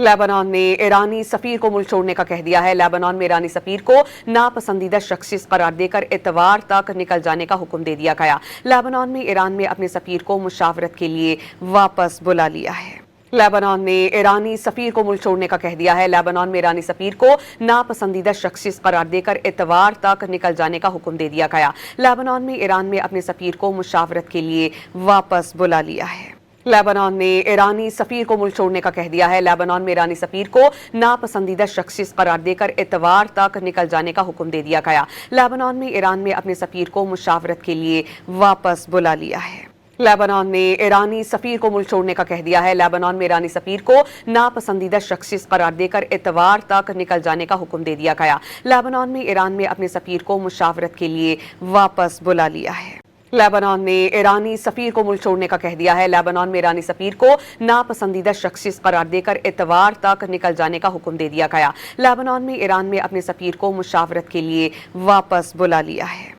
Lebanon ने ईरानी सफीर को मुल्क छोड़ने का कह दिया है। लेबनान में ईरानी सफीर को नापसंदीदा शख्सियत करार देकर इतवार तक निकल जाने का हुक्म दे दिया गया। लेबनान में ईरान में अपने सफीर को मुशावरत के लिए वापस बुला लिया है। लेबनान ने ईरानी सफीर को मुल्क छोड़ने का कह दिया है। लेबनान में ईरानी सफीर को नापसंदीदा शख्सियत करार देकर इतवार तक निकल जाने का हुक्म दे दिया गया। लेबनान में ईरान में अपने सफीर को मुशावरत के लिए वापस बुला लिया है। लेबनान ने ईरानी सफीर को मुल्क छोड़ने का कह दिया है। लेबनान में ईरानी सफीर को नापसंदीदा शख्सियत करार देकर इतवार तक निकल जाने का हुक्म दे दिया गया। लेबनान में ईरान में अपने सफीर को मुशावरत के लिए वापस बुला लिया है। लेबनान ने ईरानी सफीर को मुल्क छोड़ने का कह दिया है। लेबनान में ईरानी सफीर को नापसंदीदा शख्सियत करार देकर इतवार तक निकल जाने का हुक्म दे दिया गया। लेबनान में ईरान में अपने सफीर को मुशावरत के लिए वापस बुला लिया है। लेबनान ने ईरानी सफीर को मुल्क छोड़ने का कह दिया है। लेबनान में ईरानी सफीर को नापसंदीदा शख्सियत करार देकर इतवार तक निकल जाने का हुक्म दे दिया गया। लेबनान में ईरान में अपने सफीर को मुशावरत के लिए वापस बुला लिया है।